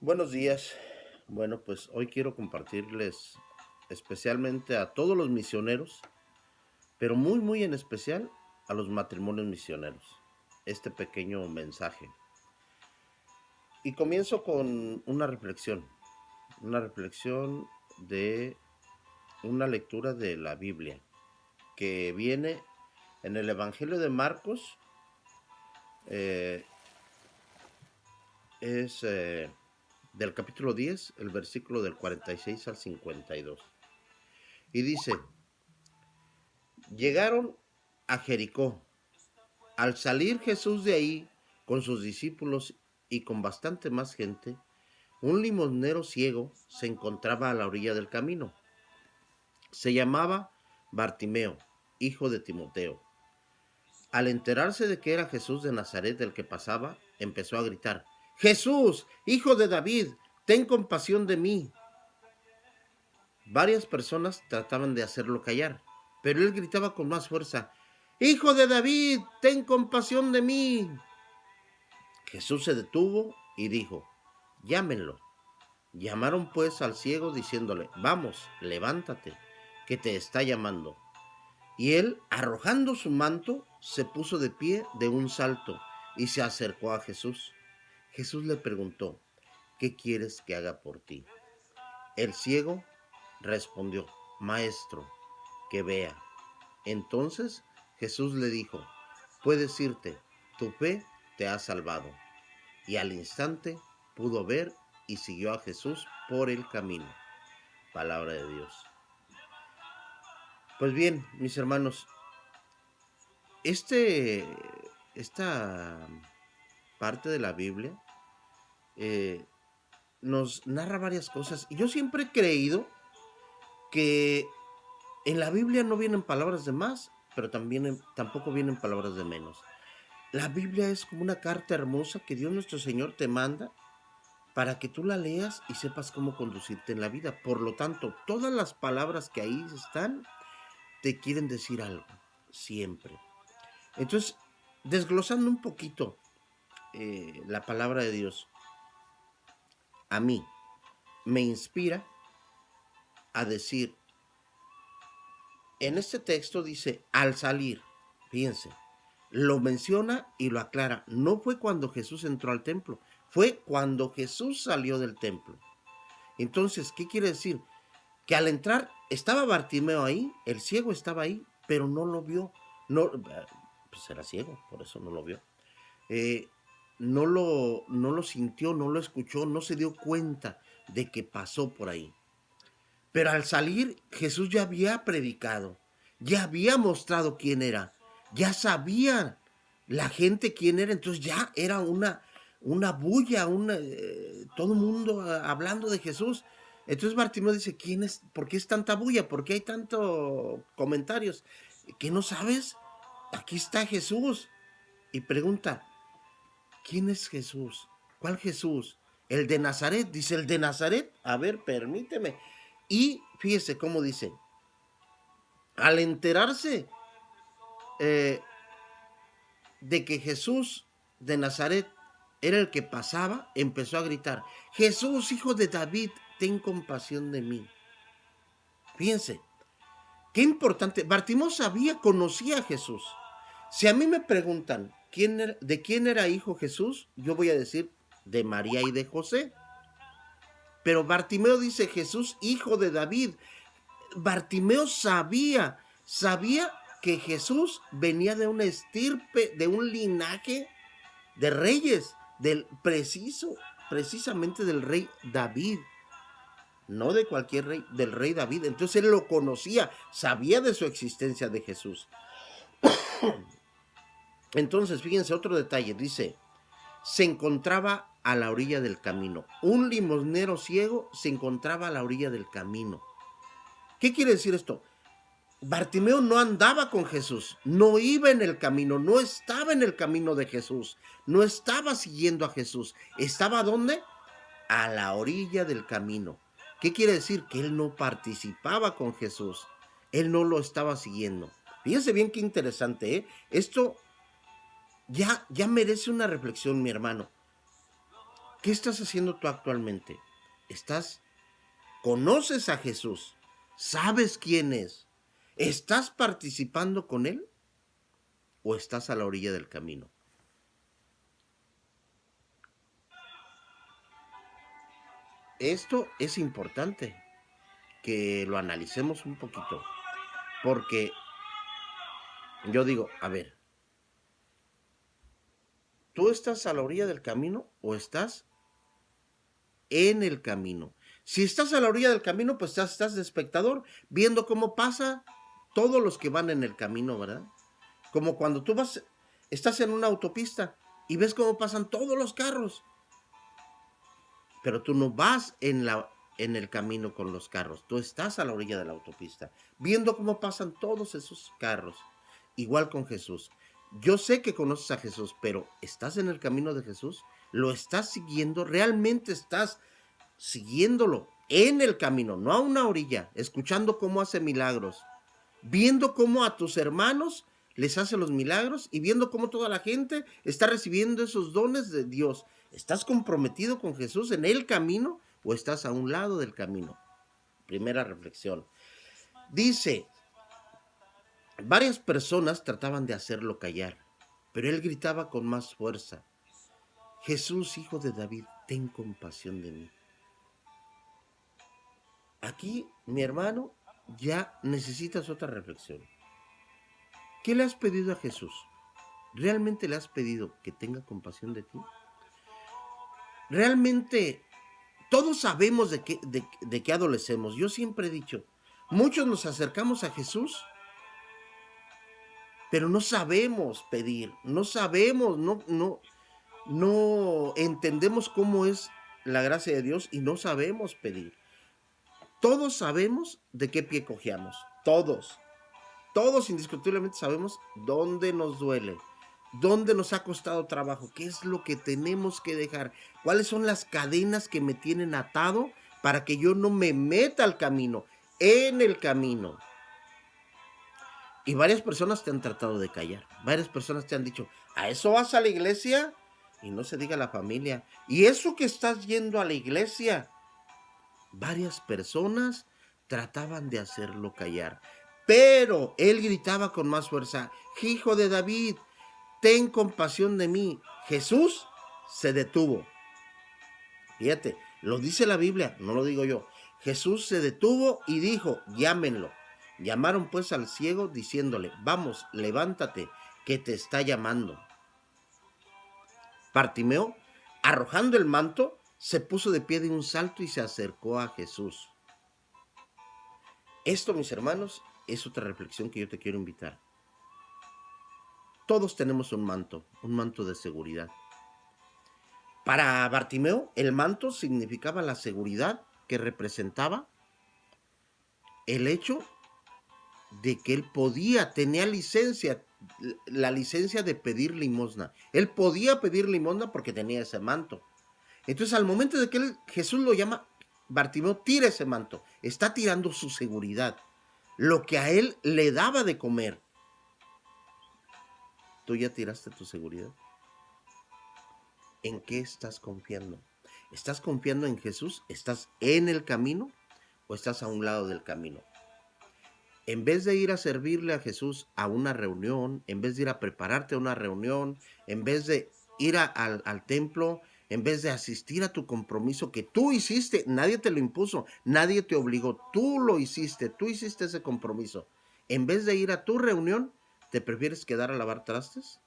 Buenos días. Bueno, pues hoy quiero compartirles especialmente a todos los misioneros, pero muy en especial a los matrimonios misioneros, este pequeño mensaje. Y comienzo con una reflexión de una lectura de la Biblia, que viene en el Evangelio de Marcos, eh, es del capítulo 10, el versículo del 46 al 52. Y dice: llegaron a Jericó. Al salir Jesús de ahí con sus discípulos y con bastante más gente, un limosnero ciego se encontraba a la orilla del camino. Se llamaba Bartimeo, hijo de Timoteo. Al enterarse de que era Jesús de Nazaret el que pasaba, empezó a gritar: Jesús, hijo de David, ten compasión de mí. Varias personas trataban de hacerlo callar, pero él gritaba con más fuerza: Hijo de David, ten compasión de mí. Jesús se detuvo y dijo: llámenlo. Llamaron pues al ciego diciéndole: vamos, levántate, que te está llamando. Y él, arrojando su manto, se puso de pie de un salto y se acercó a Jesús. Jesús le preguntó: ¿qué quieres que haga por ti? El ciego respondió: Maestro, que vea. Entonces Jesús le dijo: puedes irte, tu fe te ha salvado. Y al instante pudo ver y siguió a Jesús por el camino. Palabra de Dios. Pues bien, mis hermanos, este, esta parte de la Biblia eh, nos narra varias cosas. Y yo siempre he creído que en la Biblia no vienen palabras de más, pero tampoco vienen palabras de menos. La Biblia es como una carta hermosa que Dios nuestro Señor te manda para que tú la leas y sepas cómo conducirte en la vida. Por lo tanto, todas las palabras que ahí están te quieren decir algo, siempre. Entonces, desglosando un poquito la palabra de Dios, a mí me inspira a decir, en este texto dice, al salir, fíjense, lo menciona y lo aclara. No fue cuando Jesús entró al templo, fue cuando Jesús salió del templo. Entonces, ¿qué quiere decir? Que al entrar estaba Bartimeo ahí, el ciego estaba ahí, pero no lo vio. No, pues era ciego, por eso no lo vio. Eh, no lo sintió, no lo escuchó, no se dio cuenta de que pasó por ahí. Pero al salir, Jesús ya había predicado, ya había mostrado quién era, ya sabía la gente quién era, entonces ya era una bulla, todo el mundo hablando de Jesús. Entonces Bartimeo dice: ¿quién es? ¿Por qué es tanta bulla? ¿Por qué hay tantos comentarios? ¿Qué no sabes? Aquí está Jesús. Y pregunta: ¿quién es Jesús? ¿Cuál Jesús? El de Nazaret. Dice: el de Nazaret. A ver, permíteme. Y fíjese cómo dice: al enterarse eh, de que Jesús de Nazaret era el que pasaba, empezó a gritar: Jesús, hijo de David, ten compasión de mí. Fíjense, qué importante. Bartimeo sabía, conocía a Jesús. Si a mí me preguntan de quién era hijo Jesús, yo voy a decir de María y de José. Pero Bartimeo dice: Jesús, hijo de David. Bartimeo sabía que Jesús venía de una estirpe, de un linaje de reyes, precisamente del rey David. No de cualquier rey, del rey David. Entonces él lo conocía, sabía de su existencia de Jesús. Entonces, fíjense otro detalle, dice: se encontraba a la orilla del camino. Un limosnero ciego se encontraba a la orilla del camino. ¿Qué quiere decir esto? Bartimeo no andaba con Jesús, no iba en el camino, no estaba en el camino de Jesús, no estaba siguiendo a Jesús. ¿Estaba dónde? A la orilla del camino. ¿Qué quiere decir? Que él no participaba con Jesús, él no lo estaba siguiendo. Fíjense bien qué interesante, ¿eh? Esto ya merece una reflexión, mi hermano. ¿Qué estás haciendo tú actualmente? ¿Conoces a Jesús? ¿Sabes quién es? ¿Estás participando con Él o estás a la orilla del camino? Esto es importante que lo analicemos un poquito, porque yo digo, a ver, ¿tú estás a la orilla del camino o estás en el camino? Si estás a la orilla del camino, pues estás de espectador, viendo cómo pasa todos los que van en el camino, ¿verdad? Como cuando tú estás en una autopista y ves cómo pasan todos los carros, pero tú no vas en el camino con los carros, tú estás a la orilla de la autopista, viendo cómo pasan todos esos carros. Igual con Jesús. Yo sé que conoces a Jesús, pero ¿estás en el camino de Jesús? ¿Lo estás siguiendo? ¿Realmente estás siguiéndolo en el camino, no a una orilla, escuchando cómo hace milagros, viendo cómo a tus hermanos les hace los milagros y viendo cómo toda la gente está recibiendo esos dones de Dios? ¿Estás comprometido con Jesús en el camino o estás a un lado del camino? Primera reflexión. Dice, varias personas trataban de hacerlo callar, pero él gritaba con más fuerza, Jesús, hijo de David, ten compasión de mí. Aquí, mi hermano, ya necesitas otra reflexión. ¿Qué le has pedido a Jesús? ¿Realmente le has pedido que tenga compasión de ti? Realmente, todos sabemos de qué adolecemos. Yo siempre he dicho, muchos nos acercamos a Jesús, pero no sabemos pedir, no sabemos, no entendemos cómo es la gracia de Dios y no sabemos pedir. Todos sabemos de qué pie cojeamos, todos indiscutiblemente sabemos dónde nos duele, dónde nos ha costado trabajo, qué es lo que tenemos que dejar, cuáles son las cadenas que me tienen atado para que yo no me meta al camino, en el camino. Y varias personas te han tratado de callar, varias personas te han dicho, ¿a eso vas a la iglesia? Y no se diga la familia, ¿y eso que estás yendo a la iglesia? Varias personas trataban de hacerlo callar, pero él gritaba con más fuerza, Hijo de David, ten compasión de mí. Jesús se detuvo. Fíjate, lo dice la Biblia, no lo digo yo. Jesús se detuvo y dijo, llámenlo. Llamaron pues al ciego diciéndole, vamos, levántate, que te está llamando. Bartimeo, arrojando el manto, se puso de pie de un salto y se acercó a Jesús. Esto, mis hermanos, es otra reflexión que yo te quiero invitar. Todos tenemos un manto de seguridad. Para Bartimeo, el manto significaba la seguridad que representaba el hecho de que él tenía la licencia de pedir limosna. Él podía pedir limosna porque tenía ese manto. Entonces, al momento de que Jesús lo llama, Bartimeo tira ese manto. Está tirando su seguridad, lo que a él le daba de comer. ¿Tú ya tiraste tu seguridad? ¿En qué estás confiando? ¿Estás confiando en Jesús? ¿Estás en el camino o estás a un lado del camino? En vez de ir a servirle a Jesús a una reunión, en vez de ir a prepararte a una reunión, en vez de ir al templo, en vez de asistir a tu compromiso que tú hiciste, nadie te lo impuso, nadie te obligó, tú lo hiciste, tú hiciste ese compromiso. En vez de ir a tu reunión, ¿te prefieres quedar a lavar trastes?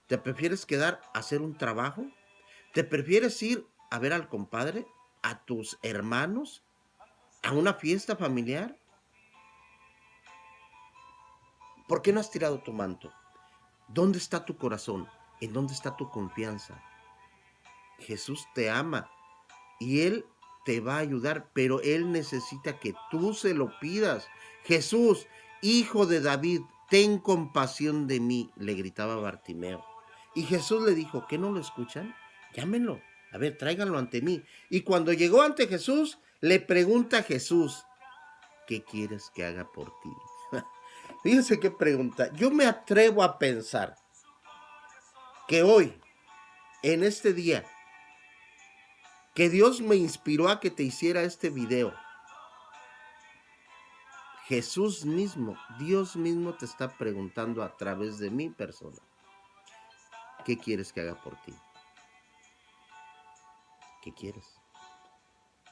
¿Te prefieres quedar a hacer un trabajo? ¿Te prefieres ir a ver al compadre, a tus hermanos, a una fiesta familiar? ¿Por qué no has tirado tu manto? ¿Dónde está tu corazón? ¿En dónde está tu confianza? Jesús te ama y Él te va a ayudar, pero Él necesita que tú se lo pidas. Jesús, hijo de David, ten compasión de mí, le gritaba Bartimeo. Y Jesús le dijo, ¿qué no lo escuchan? Llámenlo, a ver, tráiganlo ante mí. Y cuando llegó ante Jesús, le pregunta a Jesús, ¿qué quieres que haga por ti? Fíjense qué pregunta. Yo me atrevo a pensar que hoy, en este día, que Dios me inspiró a que te hiciera este video. Jesús mismo, Dios mismo te está preguntando a través de mi persona, ¿qué quieres que haga por ti? ¿Qué quieres?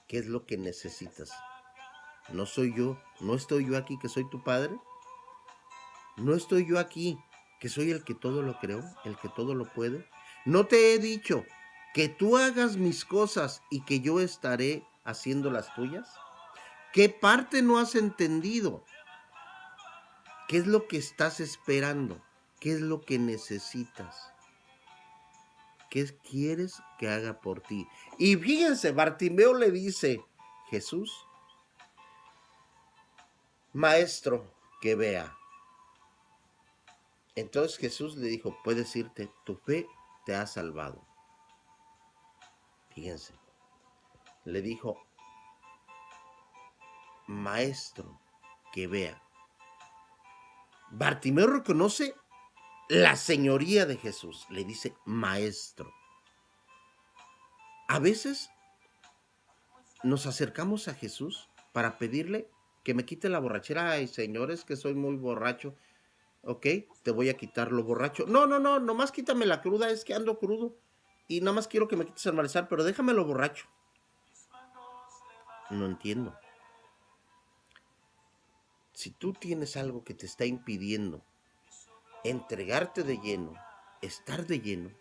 ¿Qué es lo que necesitas? ¿No soy yo? ¿No estoy yo aquí que soy tu padre? ¿No estoy yo aquí que soy el que todo lo creó, el que todo lo puede? ¿No te he dicho que tú hagas mis cosas y que yo estaré haciendo las tuyas? ¿Qué parte no has entendido? ¿Qué es lo que estás esperando? ¿Qué es lo que necesitas? ¿Qué quieres que haga por ti? Y fíjense, Bartimeo le dice, Jesús, maestro, que vea. Entonces Jesús le dijo, puedes irte, tu fe te ha salvado. Fíjense, le dijo, maestro, que vea. Bartimeo reconoce la señoría de Jesús, le dice, maestro. A veces nos acercamos a Jesús para pedirle que me quite la borrachera. Ay, señores, que soy muy borracho. Ok, te voy a quitar lo borracho. No, nomás quítame la cruda, es que ando crudo. Y nada más quiero que me quites el malestar, pero déjame lo borracho. No entiendo. Si tú tienes algo que te está impidiendo entregarte de lleno, estar de lleno,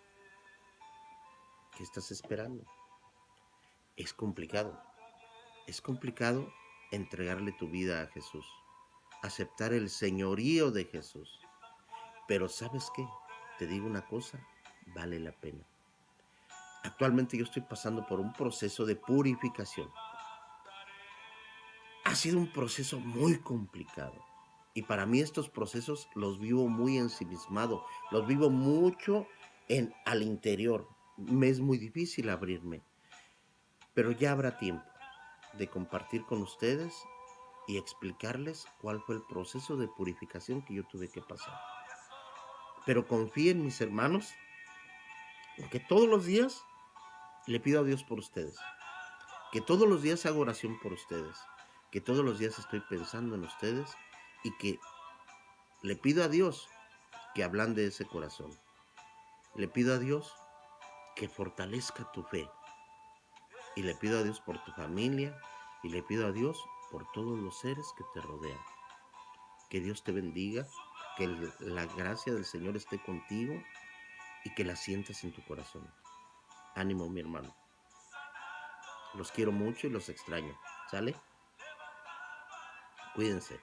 ¿qué estás esperando? Es complicado. Es complicado entregarle tu vida a Jesús, aceptar el señorío de Jesús. Pero ¿sabes qué? Te digo una cosa, vale la pena. Actualmente yo estoy pasando por un proceso de purificación. Ha sido un proceso muy complicado. Y para mí estos procesos los vivo muy ensimismado, los vivo mucho al interior. Me es muy difícil abrirme. Pero ya habrá tiempo de compartir con ustedes y explicarles cuál fue el proceso de purificación que yo tuve que pasar. Pero confíen, mis hermanos, en que todos los días le pido a Dios por ustedes, que todos los días hago oración por ustedes, que todos los días estoy pensando en ustedes y que le pido a Dios que ablande ese corazón. Le pido a Dios que fortalezca tu fe y le pido a Dios por tu familia y le pido a Dios por todos los seres que te rodean. Que Dios te bendiga, que la gracia del Señor esté contigo y que la sientas en tu corazón. Ánimo, mi hermano. Los quiero mucho y los extraño. ¿Sale? Cuídense.